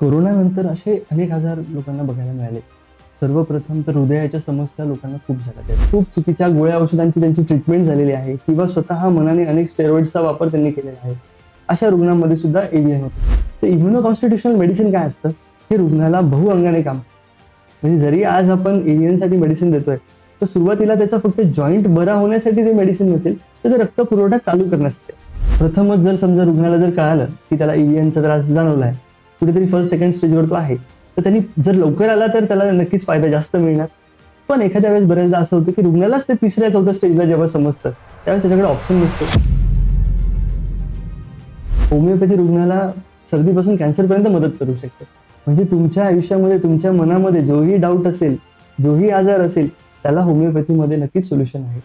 कोरोनानंतर असे अनेक आजार लोकांना बघायला मिळाले. सर्वप्रथम तर हृदयाच्या समस्या लोकांना खूप झाल्या. खूप चुकीच्या गोळ्या औषधांची त्यांची ट्रीटमेंट झालेली आहे किंवा स्वतः मनाने अनेक स्टेरॉइड्सचा वापर त्यांनी केलेला आहे. अशा रुग्णांमध्ये सुद्धा एव्हीएन होतं. तर इम्युनो कॉन्स्टिट्यूशनल मेडिसिन काय असतं? हे रुग्णाला बहुअंगाने काम, म्हणजे जरी आज आपण एव्हीएनसाठी मेडिसिन देतोय, तर सुरुवातीला त्याचा फक्त जॉईंट बरा होण्यासाठी ते मेडिसिन नसेल, तर ते रक्त पुरवठा चालू करण्यासाठी. प्रथमच जर समजा रुग्णाला जर कळालं की त्याला एव्हीएनचा त्रास जाणवला आहे, कुठेतरी फर्स्ट सेकंड स्टेजवर तो आहे, तर त्यांनी जर लवकर आला तर त्याला नक्कीच फायदा जास्त मिळणार. पण एखाद्या वेळेस बऱ्याचदा असं होतं की रुग्णालाच ते तिसऱ्या चौथ्या स्टेजला जेव्हा समजतं, त्यावेळेस त्याच्याकडे ऑप्शन नसतो. होमिओपॅथी रुग्णाला सर्दीपासून कॅन्सरपर्यंत मदत करू शकते. म्हणजे तुमच्या आयुष्यामध्ये, तुमच्या मनामध्ये जोही डाऊट असेल, जोही आजार असेल, त्याला होमिओपॅथीमध्ये नक्कीच सोल्युशन आहे.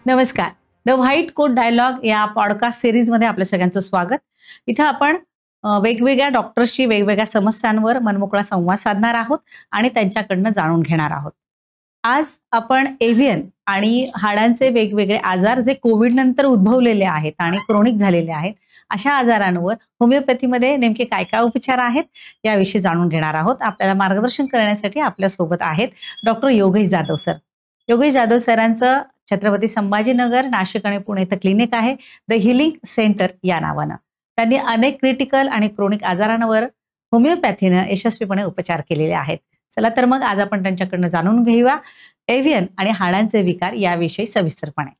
नमस्कार. द व्हाईट कोट डायलॉग या पॉडकास्ट सिरीजमध्ये आपल्या सगळ्यांचं स्वागत. इथं आपण वेगवेगळ्या डॉक्टर्सची वेगवेगळ्या समस्यांवर मनमोकळा संवाद साधणार आहोत आणि त्यांच्याकडनं जाणून घेणार आहोत. आज आपण एव्हीएन आणि हाडांचे वेगवेगळे आजार जे कोविड नंतर उद्भवलेले आहेत आणि क्रोनिक झालेले आहेत, अशा आजारांवर होमिओपॅथीमध्ये नेमके काय काय उपचार आहेत याविषयी जाणून घेणार आहोत. आपल्याला मार्गदर्शन करण्यासाठी आपल्यासोबत आहेत डॉक्टर योगेश जाधव सर. योगेश जाधव सरांचं छत्रपती संभाजीनगर, नाशिक आणि पुणे इथं क्लिनिक आहे, द हिलिंग सेंटर या नावानं. त्यांनी अनेक क्रिटिकल आणि क्रोनिक आजारांवर होमिओपॅथीनं यशस्वीपणे उपचार केलेले आहेत. चला तर मग आज आपण त्यांच्याकडनं जाणून घेऊया एव्हीएन आणि हाडांचे विकार याविषयी सविस्तरपणे.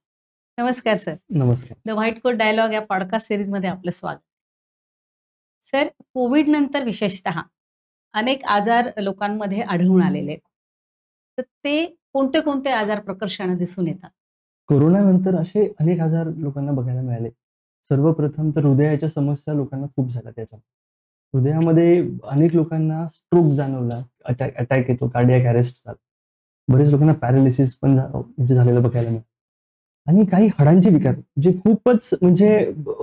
नमस्कार सर. नमस्कार. द व्हाईट कोट डायलॉग या पॉडकास्ट सिरीजमध्ये आपलं स्वागत. सर, कोविड नंतर विशेषतः अनेक आजार लोकांमध्ये आढळून आलेले आहेत, तर ते कोणते कोणते आजार प्रकर्षाने दिसून येतात? कोरोनानंतर असे अनेक आजार लोकांना बघायला मिळाले. सर्वप्रथम तर हृदयाच्या समस्या लोकांना खूप झाल्या. त्याच्यात हृदयामध्ये अनेक लोकांना स्ट्रोक जाणवला, अटॅक येतो, कार्डियक अरेस्ट झाला. बरेच लोकांना पॅरालिसिस पण म्हणजे झालेलं बघायला मिळालं. आणि काही हाडांचे विकार जे खूपच म्हणजे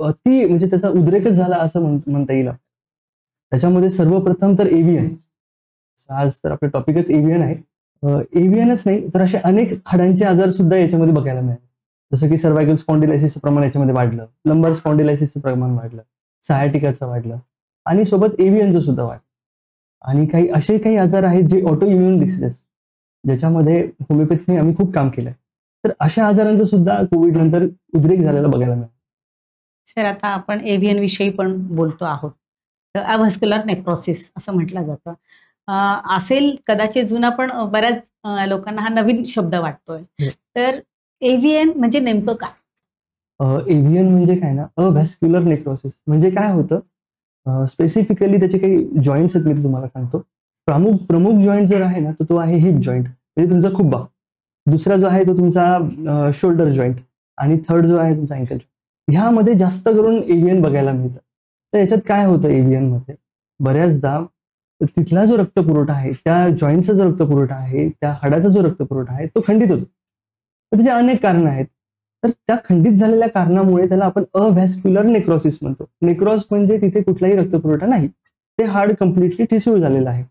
अति म्हणजे त्याचा उद्रेकच झाला असं म्हणता येईल. त्याच्यामध्ये सर्वप्रथम तर एव्हीएन. आज तर आपलं टॉपिकच एव्हीएन आहे. एव्हीएनच नाही तर असे अनेक हाडांचे आजार सुद्धा याच्यामध्ये बघायला मिळाले. जसं की सर्वायकल स्पॉन्डिलायसिसचं प्रमाण याच्यामध्ये वाढलं, लंबर स्पॉन्डिलायसिसचं प्रमाण वाढलं, सायटिकाचं वाढलं आणि सोबत एव्हीएनचं सुद्धा वाढलं. आणि काही काही आजार आहेत जे ऑटो इम्युन डिसीजेस, ज्याच्यामध्ये होमिओपॅथीने आम्ही खूप काम केलंय. तर अशा आजारांचा सुद्धा कोविड नंतर उद्रेक झालेला बघायला मिळाला. सर, आता आपण एव्हीएन विषयी पण बोलतो आहोत. तर अव्हस्क्युलर नेक्रोसिस असं म्हटलं जातं. असेल कदाचित जुना, पण बऱ्याच लोकांना हा नवीन शब्द वाटतोय. तर एव्हीएन म्हणजे नेमकं काय? एव्हीएन म्हणजे काय ना, अव्हॅस्क्युलर नेक्रोसिस म्हणजे काय होतं, स्पेसिफिकली त्याचे काही जॉईंट्स आहेत, मी तुम्हाला सांगतो. प्रमुख जॉईंट जर आहे ना, तर तो आहे हिप जॉईंट, म्हणजे तुमचा खुब्बा. दुसरा जो आहे तो तुमचा शोल्डर जॉईंट आणि थर्ड जो आहे तुमचा अँकल जॉईंट. ह्यामध्ये जास्त करून एव्हीएन बघायला मिळतं. तर याच्यात काय होतं, एव्हीएन मध्ये बऱ्याचदा तिथला जो रक्तपुरवठा आहे, त्या जॉईंटचा जो रक्तपुरवठा आहे, त्या हाडाचा जो रक्तपुरवठा आहे, तो खंडित होतो. तर त्याची अनेक कारणं आहेत. तर त्या खंडित झालेल्या कारणामुळे त्याला आपण अव्हॅस्क्युलर नेक्रोसिस म्हणतो. नेक्रोस म्हणजे तिथे कुठलाही रक्तपुरवठा नाही, ते हाड कम्प्लिटली ठिसूळ झालेलं आहे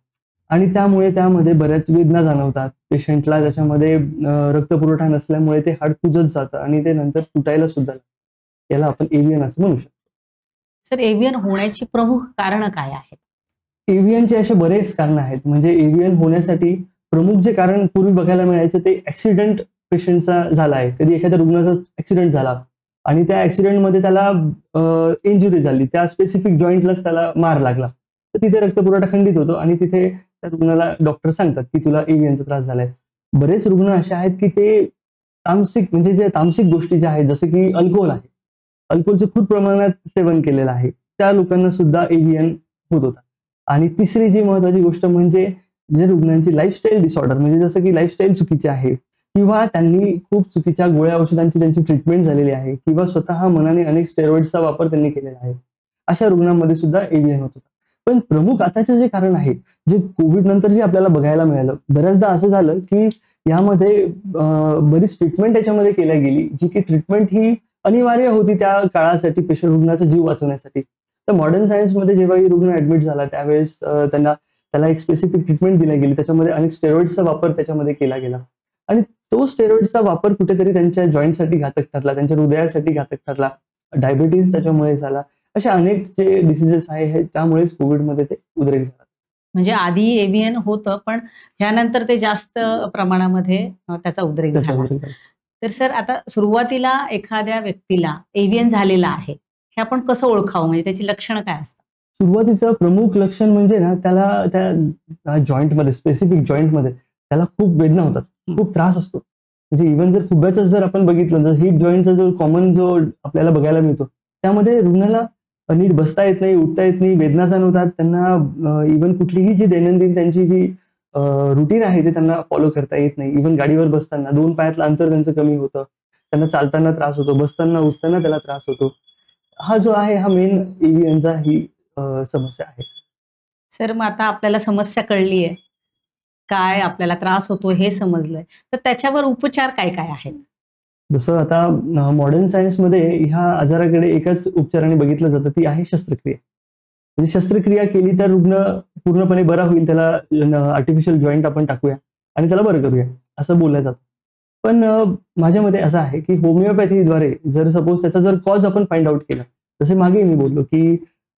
आणि त्यामुळे त्यामध्ये बऱ्याच वेदना जाणवतात पेशंटला. त्याच्यामध्ये रक्तपुरवठा नसल्यामुळे ते हाड कुजत जातं आणि ते नंतर तुटायला सुद्धा लागतं. याला आपण एव्हीएन असं म्हणू शकतो. सर, एव्हीएन होण्याची प्रमुख कारणं काय आहेत? एव्हीएनचे असे बरेच कारण आहेत. म्हणजे एव्हीएन होण्यासाठी प्रमुख जे कारण पूर्वी बघायला मिळायचं ते ऍक्सिडेंट पेशंटचा झाला आहे. कधी एखाद्या रुग्णाचा ऍक्सिडेंट झाला आणि त्या ऍक्सिडेंटमध्ये त्याला इंजुरी झाली, त्या स्पेसिफिक जॉईंटलाच त्याला मार लागला, तर तिथे रक्तपुरवठा खंडित होतो आणि तिथे त्या रुग्णाला डॉक्टर सांगतात की तुला एव्हीएनचा त्रास झालाय. बरेच रुग्ण असे आहेत की ते तामसिक, म्हणजे जे तामसिक गोष्टी ज्या आहेत, जसं की अल्कोहोल आहे, अल्कोहोलचं खूप प्रमाणात सेवन केलेलं आहे, त्या लोकांना सुद्धा एव्हीएन होत होता. आणि तिसरी जी महत्वाची गोष्ट म्हणजे जे रुग्णांची लाईफस्टाईल डिसऑर्डर, म्हणजे जसं की लाईफस्टाईल चुकीची आहे किंवा त्यांनी खूप चुकीच्या गोळ्या औषधांची त्यांची ट्रीटमेंट झालेली आहे किंवा स्वतः मनाने अनेक स्टेरॉइड्सचा वापर त्यांनी केलेला आहे, अशा रुग्णांमध्ये सुद्धा एव्हीएन होत होता. पण प्रमुख आताचे जे कारण आहे, जे कोविड नंतर जे आपल्याला बघायला मिळालं, बऱ्याचदा असं झालं की यामध्ये बरीच ट्रीटमेंट याच्यामध्ये केल्या गेली, जी की ट्रीटमेंट ही अनिवार्य होती त्या काळासाठी, पेशंट रुग्णाचा जीव वाचवण्यासाठी. तर मॉडर्न सायन्समध्ये जेव्हा ही रुग्ण ऍडमिट झाला त्यावेळेस त्याला एक स्पेसिफिक ट्रीटमेंट दिली गेली. त्याच्यामध्ये अनेक स्टेरॉइड्सचा वापर त्याच्यामध्ये केला गेला आणि तो स्टेरॉइडचा वापर कुठेतरी त्यांच्या जॉईंटसाठी घातक ठरला, त्यांच्या हृदयासाठी घातक ठरला, डायबिटीज त्याच्यामुळे झाला. अशा अनेक जे डिसिजेस आहे त्यामुळेच कोविडमध्ये ते उद्रेक झाला. म्हणजे आधी एव्हियन होतं, पण ह्यानंतर ते जास्त प्रमाणामध्ये त्याचा उद्रेक झाला. तर सर, आता सुरुवातीला एखाद्या व्यक्तीला एव्हियन झालेला आहे, हे आपण कसं ओळखावं? म्हणजे त्याची लक्षणं काय असतात? सुरुवातीचं प्रमुख लक्षण म्हणजे ना, त्याला त्या जॉईंटमध्ये, स्पेसिफिक जॉईंटमध्ये त्याला खूप वेदना होतात, खूप त्रास असतो. म्हणजे इव्हन जर खुब्याचं जर आपण बघितलं, जर हिप जॉईंटचा जो कॉमन जो आपल्याला बघायला मिळतो, त्यामध्ये रुग्णाला नीट बसता येत नाही, उठता येत नाही, वेदना जाणवतात त्यांना. इव्हन कुठलीही जी दैनंदिन त्यांची जी रुटीन आहे ते त्यांना फॉलो करता येत नाही. इव्हन गाडीवर बसताना 2 पायातलं अंतर त्यांचं कमी होतं, त्यांना चालताना त्रास होतो, बसताना उठताना त्याला त्रास होतो. हा जो आहे हा मेन एव्हियनचा ही समस्या आहे. सर, मग आता आपल्याला समस्या कळली आहे, काय आपल्याला त्रास होतो हे समजलंय, तर त्याच्यावर उपचार काय काय आहेत? जसं आता मॉडर्न सायन्समध्ये ह्या आजाराकडे एकाच उपचाराने बघितलं जातं, ती आहे शस्त्रक्रिया. म्हणजे शस्त्रक्रिया केली तर रुग्ण पूर्णपणे बरा होईल, त्याला आर्टिफिशियल जॉईंट आपण टाकूया आणि त्याला बरं करूया असं बोललं जातं. पण माझ्या मते असं आहे की होमिओपॅथीद्वारे जर सपोज त्याचा जर कॉज आपण फाइंड आउट केला, जसे मागे मी बोललो की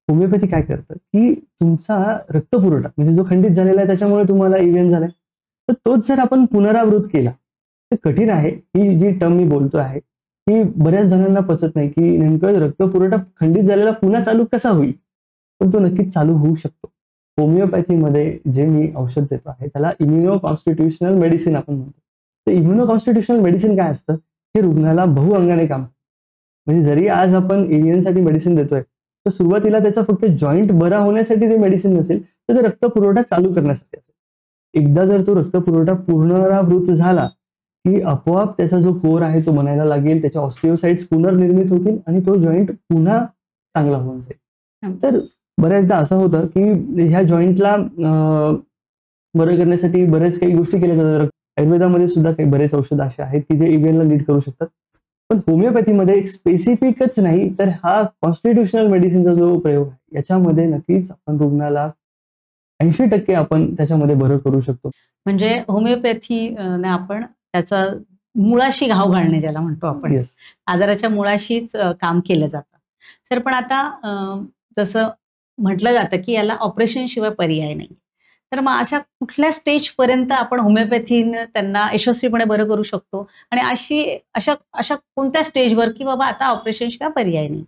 होमिओपॅथी काय करतं की तुमचा रक्तपुरवठा म्हणजे जो खंडित झालेला आहे त्याच्यामुळे तुम्हाला इव्हेंट झालाय, तर तोच जर आपण पुनरावृत्त केला तर कठीण आहे. ही जी टर्म मी बोलतो आहे ही बऱ्याच जणांना पचत नाही की नेमकं रक्तपुरवठा खंडित झालेला पुन्हा चालू कसा होईल, पण तो नक्कीच चालू होऊ शकतो. होमिओपॅथीमध्ये जे मी औषध देतो आहे त्याला इम्युनो कॉन्स्टिट्युशनल मेडिसिन आपण म्हणतो. तर इम्युनो कॉन्स्टिट्युशनल मेडिसिन काय असतं, हे रुग्णाला बहुअंगाने काम. म्हणजे जरी आज आपण एव्हियनसाठी मेडिसिन देतोय, तर सुरुवातीला त्याचा फक्त जॉईंट बरा होण्यासाठी ते मेडिसिन नसेल, तर ते रक्तपुरवठा चालू करण्यासाठी असेल. एकदा जर तो रक्तपुरवठा पुनरावृत्त झाला की आपोआप त्याचा जो कोर आहे तो बनायला लागेल, त्याच्या ऑस्टिओसाइट्स पुनर्निर्मित होतील आणि तो जॉईंट पुन्हा चांगला होऊन जाईल. तर बऱ्याचदा असं होतं की ह्या जॉईंटला बरं करण्यासाठी बऱ्याच काही गोष्टी केल्या जातात. आयुर्वेदामध्ये सुद्धा काही बरेच औषध असे आहेत की जे इव्हियनला नीट करू शकतात. पण होमिओपॅथीमध्ये एक स्पेसिफिकच नाही, तर हा कॉन्स्टिट्युशनल मेडिसिनचा जो प्रयोग आहे याच्यामध्ये नक्कीच आपण रुग्णाला 80% आपण त्याच्यामध्ये बरं करू शकतो. म्हणजे होमिओपॅथी ने आपण त्याचा मुळाशी घाव घालणे ज्याला म्हणतो आपण, येस. आजाराच्या मुळाशीच काम केलं जातं. सर, पण आता जसं म्हटलं जातं की याला ऑपरेशन शिवाय पर्याय नाही, तर मग अशा कुठल्या स्टेज पर्यंत आपण होमिओपॅथीने त्यांना यशस्वीपणे बरं करू शकतो, आणि अशा अशा कोणत्या स्टेजवर की बाबा आता ऑपरेशन शिवाय पर्याय नाही?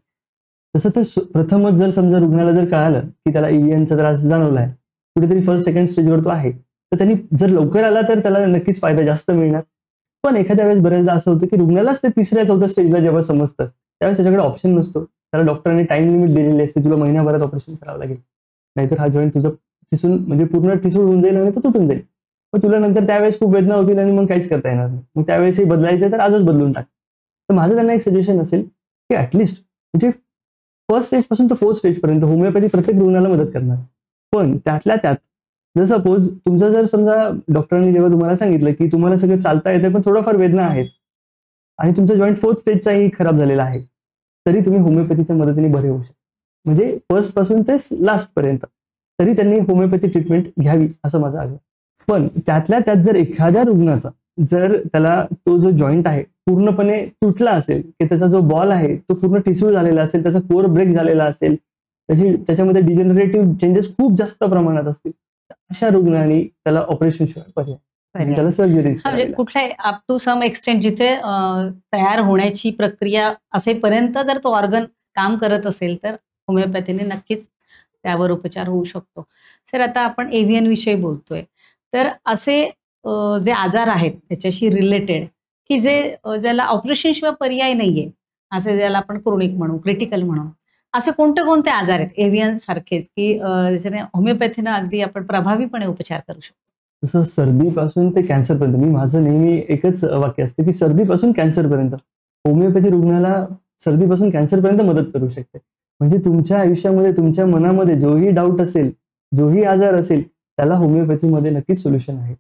तसं तर प्रथमच जर समजा रुग्णाला जर कळालं की त्याला इव्हियनचा त्रास जाणवलाय, कुठेतरी फर्स्ट सेकंड स्टेजवर तो आहे, तर त्यांनी जर लवकर आला तर त्याला नक्कीच फायदा जास्त मिळणार. पण एखाद्या वेळेस बऱ्याचदा असं होतं की रुग्णालाच ते 3ऱ्या-4थ्या स्टेजला जेव्हा समजतं त्यावेळेस त्याच्याकडे ऑप्शन नसतो. त्याला डॉक्टरांनी टाइम लिमिट दिलेली असते, तुला महिनाभरात ऑपरेशन करावं लागेल, नाहीतर हा जॉईंट तुझं ठिसून म्हणजे पूर्ण ठिसूळ होऊन जाईल आणि तो तुटून जाईल. मग तुला नंतर त्यावेळेस खूप वेदना होतील आणि मग काहीच करता येणार नाही. मग त्यावेळेस हे बदलायचं तर आजच बदलून टाक. तर माझं त्यांना एक सजेशन असेल की ऍटलिस्ट म्हणजे फर्स्ट स्टेज पासून तर 4th स्टेजपर्यंत होमिओपॅथी प्रत्येक रुग्णाला मदत करणार. पण त्यातल्या त्यात जर सपोज तुमचं जर समजा डॉक्टरांनी जेव्हा तुम्हाला सांगितलं की तुम्हाला सगळं चालता येतं पण थोडंफार वेदना आहेत आणि तुमचा जॉईंट 4th स्टेजचाही खराब झालेला आहे, तरी तुम्ही होमिओपॅथीच्या मदतीने बरे होऊ शकता. म्हणजे फर्स्ट पासून ते लास्ट पर्यंत तरी त्यांनी होमिओपॅथी ट्रीटमेंट घ्यावी असं माझं आग्रह. पण त्यातल्या त्यात जर एखाद्या रुग्णाचा जर त्याला तो जो जॉईंट आहे पूर्णपणे तुटला असेल, की त्याचा जो बॉल आहे तो पूर्ण ठिसूळ झालेला असेल, त्याचा कोर ब्रेक झालेला असेल, त्याच्यामध्ये डिजेनरेटिव्ह चेंजेस खूप जास्त प्रमाणात असतील, अशा रुग्णांनी त्याला ऑपरेशन शिवाय पर्याय त्याला सर्जरीज म्हणजे कुठल्या अप टू सम एक्सटेंट जिथे तयार होण्याची प्रक्रिया असेपर्यंत जर तो ऑर्गन काम करत असेल तर होमिओपॅथीने नक्कीच त्यावर उपचार होऊ शकतो. सर, आता आपण एव्हियन विषयी बोलतोय, तर असे जे आजार आहेत त्याच्याशी रिलेटेड की ज्याला ऑपरेशन शिवाय पर्याय नाहीये, असे ज्याला आपण क्रोनिक म्हणू, क्रिटिकल म्हणू, असे कोणते कोणते आजार आहेत एव्हियन सारखेच की ज्याने होमिओपॅथीनं अगदी आपण प्रभावीपणे उपचार करू शकतो? जसं सर्दीपासून ते कॅन्सरपर्यंत, मी माझं नेहमी एकच वाक्य असते की सर्दीपासून कॅन्सरपर्यंत होमिओपॅथी रुग्णाला सर्दीपासून कॅन्सरपर्यंत मदत करू शकते. म्हणजे तुमच्या आयुष्यामध्ये तुमच्या मनामध्ये जोही डाऊट असेल, जोही आजार असेल, त्याला होमिओपॅथीमध्ये नक्कीच सोल्युशन आहे.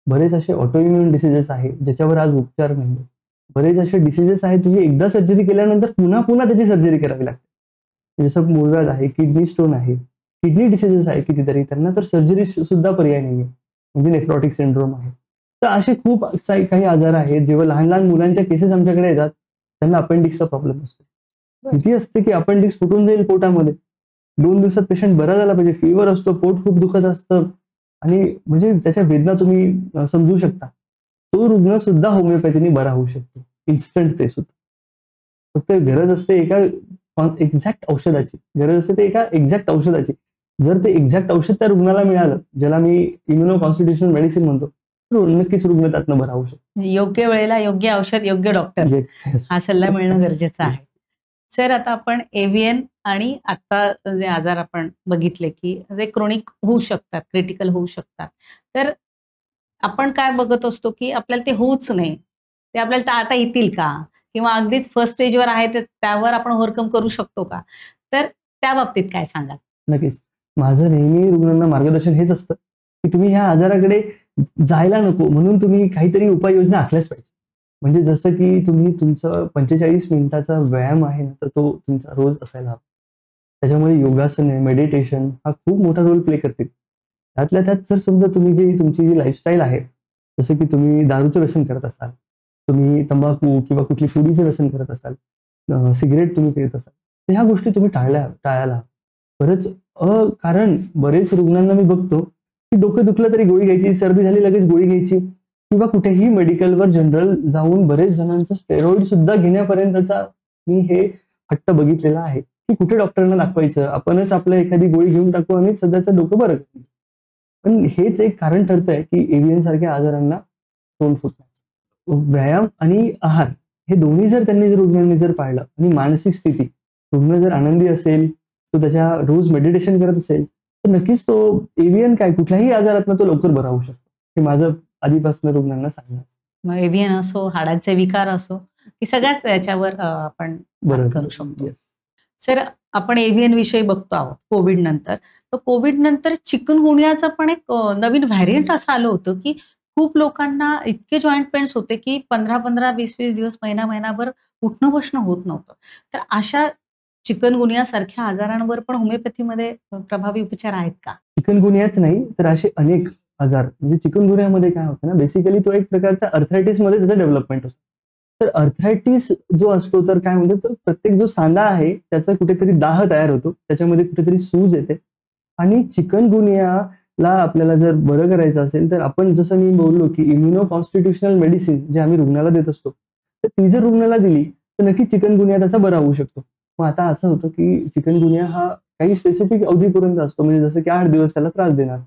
बरेच असे ऑटोइम्युन डिसीजेस आहेत ज्याच्यावर आज उपचार नाही. बरेच असे डिसीजेस आहेत जे एकदा सर्जरी केल्यानंतर पुन्हा पुन्हा त्याची सर्जरी करावी लागते. जसं मूळव्याध आहे, किडनी स्टोन आहे, किडनी डिसीजेस आहे कितीतरी, त्यांना तर सर्जरी सुद्धा पर्याय नाहीये. म्हणजे नेफ्रॉटिक सिंड्रोम आहे. तर असे खूप काही आजार आहेत. जेव्हा लहान लहान मुलांच्या केसेस आमच्याकडे येतात त्यांना अपेंडिक्सचा प्रॉब्लेम असतो. भीती असते की अपेंडिक्स फुटून जाईल पोटामध्ये. 2 दिवसात पेशंट बरा झाला पाहिजे. फीवर असतो, पोट खूप दुखत असतं आणि म्हणजे त्याच्या वेदना तुम्ही समजू शकता. तो रुग्ण सुद्धा होमिओपॅथीने बरा होऊ शकतो. इन्स्टंट ते सुद्धा. फक्त गरज असते एका एक्झॅक्ट औषधाची. गरज असते ते एका एक्झॅक्ट औषधाची. जर ते एक्झॅक्ट औषध त्या रुग्णाला मिळालं, ज्याला मी इम्युनो कॉन्स्टिट्युशनल मेडिसिन म्हणतो, तर नक्कीच रुग्ण त्यातनं बरा होऊ शकतो. म्हणजे योग्य वेळेला योग्य औषध, योग्य डॉक्टर हा सल्ला मिळणं गरजेचं आहे. सर, आता आपण एव्हीएन आणि आता जे आजार आपण बघितले की जे क्रोनिक होऊ शकतात, क्रिटिकल होऊ शकतात, तर आपण काय बघत असतो की आपल्याला ते होऊच नये, ते आपल्याला टाळता येतील का, किंवा अगदीच फर्स्ट स्टेजवर आहे तर त्यावर आपण ओव्हरकम करू शकतो का? तर त्या बाबतीत काय सांगाल? नक्कीच. माझं नेहमी रुग्णांना मार्गदर्शन हेच असतं की तुम्ही ह्या आजाराकडे जायला नको म्हणून तुम्ही काहीतरी उपाययोजना आखल्याच पाहिजे. म्हणजे जसं की तुम्ही तुमचं 45 मिनिटाचा व्यायाम आहे ना, तर तो तुमचा रोज असायला हवा. त्याच्यामध्ये योगासने, मेडिटेशन हा खूप मोठा रोल प्ले करतील. त्यातल्या त्यात जर समजा तुम्ही तुमची जी लाईफस्टाईल आहे, जसं की तुम्ही दारूचं व्यसन करत असाल, तुम्ही तंबाखू किंवा कुठली पुडीचं व्यसन करत असाल, सिगारेट तुम्ही पित असाल, तर ह्या गोष्टी तुम्ही टाळायला हव्या. कारण बरेच रुग्णांना मी बघतो की डोकं दुखलं तरी गोळी घ्यायची, सर्दी झाली लगेच गोळी घ्यायची, किंवा कुठेही मेडिकलवर जनरल जाऊन बरेच जणांचं स्टेरॉइड सुद्धा घेण्यापर्यंतचा मी हे हट्ट बघितलेला आहे की कुठे डॉक्टरांना दाखवायचं, आपणच आपलं एखादी गोळी घेऊन टाकू आणि सध्याचं डोकं बरं करू. पण हेच एक कारण ठरतंय की एव्हीएन सारख्या आजारांना तोंड फुटण्याचं. व्यायाम आणि आहार हे दोन्ही जर रुग्णांनी जर पाळलं आणि मानसिक स्थिती, रुग्ण जर आनंदी असेल, तो त्याच्या रोज मेडिटेशन करत असेल, तर नक्कीच तो एव्हीएन काय कुठल्याही आजारातनं तो लवकर बरा होऊ शकतो. हे माझं आधीपासून रुग्णांना सांगणं. मग एव्हीएन असो, हाडांचे विकार असो, की सगळ्याच याच्यावर आपण बरं करू शकतो. येस. सर, आपण एव्हीएन विषयी बघतो आहोत कोविड नंतर. तर कोविड नंतर चिकनगुनियाचं पण एक नवीन व्हॅरियंट असं आलं होतं की खूप लोकांना इतके जॉईंट पेन्स होते की 15-15, 20-20 दिवस, महिनाभर उठणं बसणं होत नव्हतं. तर अशा चिकनगुनिया सारख्या आजारांवर पण होमिओपॅथीमध्ये प्रभावी उपचार आहेत का? चिकनगुनियाच नाही तर असे अनेक आजार, म्हणजे चिकनगुनियामध्ये काय होतं ना, बेसिकली तो एक प्रकारचा अर्थरायटिसमध्ये त्याचं डेव्हलपमेंट असतो. तर अर्थरायटिस जो असतो तर काय म्हणतो, तर प्रत्येक जो सांधा आहे त्याचा कुठेतरी दाह तयार होतो, त्याच्यामध्ये कुठेतरी सूज येते. आणि चिकनगुनियाला आपल्याला जर बरं करायचं असेल तर आपण जसं मी बोललो की इम्युनो कॉन्स्टिट्युशनल मेडिसिन जे आम्ही रुग्णाला देत असतो, तर ती जर रुग्णाला दिली तर नक्कीच चिकनगुनिया त्याचा बरा होऊ शकतो. मग आता असं होतं की चिकनगुनिया हा काही स्पेसिफिक अवधीपर्यंत असतो, म्हणजे जसं की 8 दिवस त्याला त्रास देणार,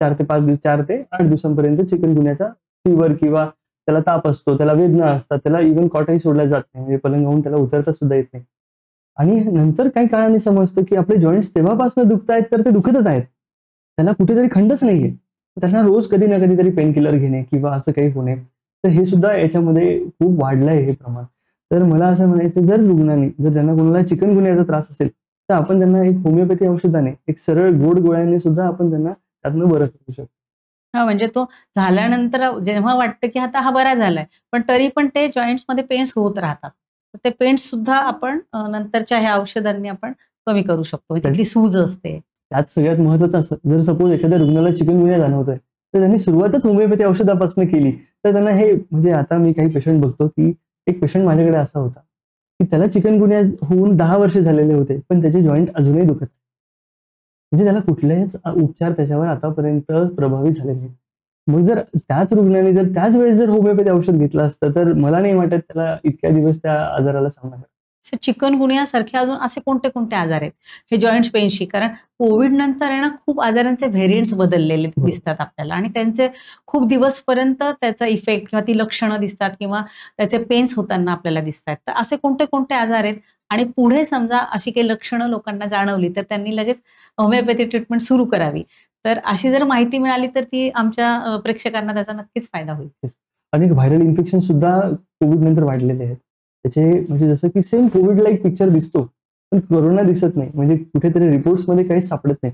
4 ते 5 दिवस, 4 ते 8 दिवसांपर्यंत चिकनगुनियाचा फीवर किंवा त्याला ताप असतो, त्याला वेदना असतात, त्याला इव्हन कॉटही सोडला जात नाही, म्हणजे पलंगावून त्याला उतरता सुद्धा येत नाही. आणि नंतर काही काळाने समजतं की आपले जॉईंट्स तेव्हापासून दुखतायत तर ते दुखतच आहेत, त्याला कुठेतरी खंडच नाहीये. त्यांना रोज कधी ना कधीतरी पेन किलर घेणे किंवा असं काही होणे, तर हे सुद्धा याच्यामध्ये खूप वाढलंय हे प्रमाण. तर मला असं म्हणायचं, जर रुग्णांनी ज्यांना कोणाला चिकनगुनियाचा त्रास असेल तर आपण त्यांना एक होमिओपॅथी औषधाने, एक सरळ गोड गोळ्याने सुद्धा आपण त्यांना त्यातनं बरं करू शकतो. हां, म्हणजे तो झाल्यानंतर जेव्हा वाटतं की आता हा बरा झालाय, पण तरी पण ते जॉइंट्समध्ये पेन्स होत राहतात. तर ते पेन्स सुद्धा आपण नंतरच्या ह्या औषधांनी आपण कमी करू शकतो. म्हणजे तिथली सूज असते. त्यात सगळ्यात महत्त्वाचं असं, जर सपोज एखाद्या रुग्णाला चिकनगुनिया जाणवतोय, तर त्यांनी सुरुवातच होमिओपॅथी औषधापासून केली, तर त्यांना हे, म्हणजे आता मी काही पेशंट बघतो की एक पेशंट माझ्याकडे असा होता की त्याला चिकनगुनिया होऊन 10 वर्ष झालेले होते, पण त्याचे जॉईंट अजूनही दुखत. म्हणजे त्याला कुठलेच उपचार त्याच्यावर आतापर्यंत प्रभावी झाले नाही. मग जर त्याच रुग्णाने जर त्याच वेळेस जर होमिओपॅथी औषध घेतलं असतं, तर मला नाही वाटत त्याला इतक्या दिवस त्या आजाराला सामना करावा. चिकनगुनिया सारखे अजून असे कोणते आजार आहेत हे जॉइंट पेनशी? कारण कोविड नंतर आहे ना, खूप आजारांचे व्हेरियंट्स बदललेले दिसतात आपल्याला आणि त्यांचे खूप दिवसपर्यंत त्याचा इफेक्ट किंवा ती लक्षणं दिसतात किंवा त्याचे पेन्स होताना आपल्याला दिसतात. तर असे कोणते आजार आहेत आणि पुढे समजा अशी काही लक्षणं लोकांना जाणवली तर त्यांनी लगेच होमिओपॅथी ट्रीटमेंट सुरू करावी. तर अशी जर माहिती मिळाली तर ती आमच्या प्रेक्षकांना त्याचा नक्कीच फायदा होईल. अनेक व्हायरल इन्फेक्शन सुद्धा कोविड नंतर वाढलेले आहेत. त्याचे म्हणजे जसं की सेम कोविड लाईक पिक्चर दिसतो, पण कोरोना दिसत नाही. म्हणजे कुठेतरी रिपोर्ट्समध्ये काहीच सापडत नाही.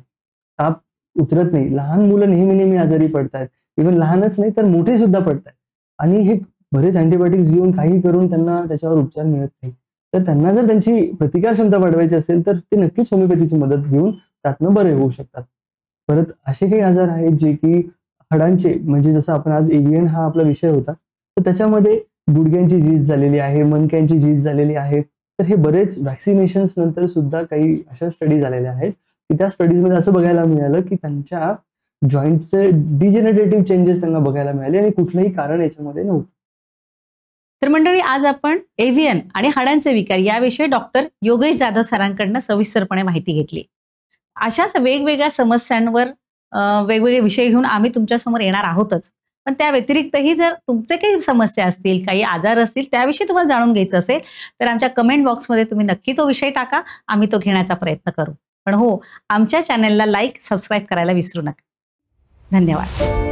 ताप उतरत नाही. लहान मुलं नेहमी आजारी पडतायत. इव्हन लहानच नाही तर मोठे सुद्धा पडतायत. आणि हे बरेच अँटीबायोटिक्स घेऊन काही करून त्यांना त्याच्यावर उपचार मिळत नाही. तर त्यांना जर त्यांची प्रतिकार क्षमता वाढवायची असेल तर ते नक्कीच होमिओपॅथीची मदत घेऊन त्यातनं बरे होऊ शकतात. परत असे काही आजार आहेत जे की हाडांचे म्हणजे जसं आपण आज एव्हीएन हा आपला विषय होता, तर त्याच्यामध्ये गुडघ्यांची झीज झालेली आहे, मणक्यांची झीज झालेली आहे. तर हे बरेच व्हॅक्सिनेशन्स नंतर सुद्धा काही अशा स्टडी झालेल्या आहेत की त्या स्टडीजमध्ये असं बघायला मिळालं की त्यांच्या जॉईंटचे डिजेनरेटिव्ह चेंजेस त्यांना बघायला मिळाले आणि कुठलंही कारण याच्यामध्ये नव्हतं. तर मंडळी, आज आपण एव्हीएन आणि हाडांचे विकार याविषयी डॉक्टर योगेश जाधव सरांकडनं सविस्तरपणे माहिती घेतली. अशाच वेगवेगळ्या समस्यांवर वेगवेगळे विषय घेऊन आम्ही तुमच्यासमोर येणार आहोतच. पण त्या व्यतिरिक्तही जर तुमचे काही समस्या असतील, काही आजार असतील, त्याविषयी तुम्हाला जाणून घ्यायचं असेल तर आमच्या कमेंट बॉक्समध्ये तुम्ही नक्की तो विषय टाका, आम्ही तो घेण्याचा प्रयत्न करू. पण हो, आमच्या चॅनलला लाईक, सबस्क्राईब करायला विसरू नका. धन्यवाद.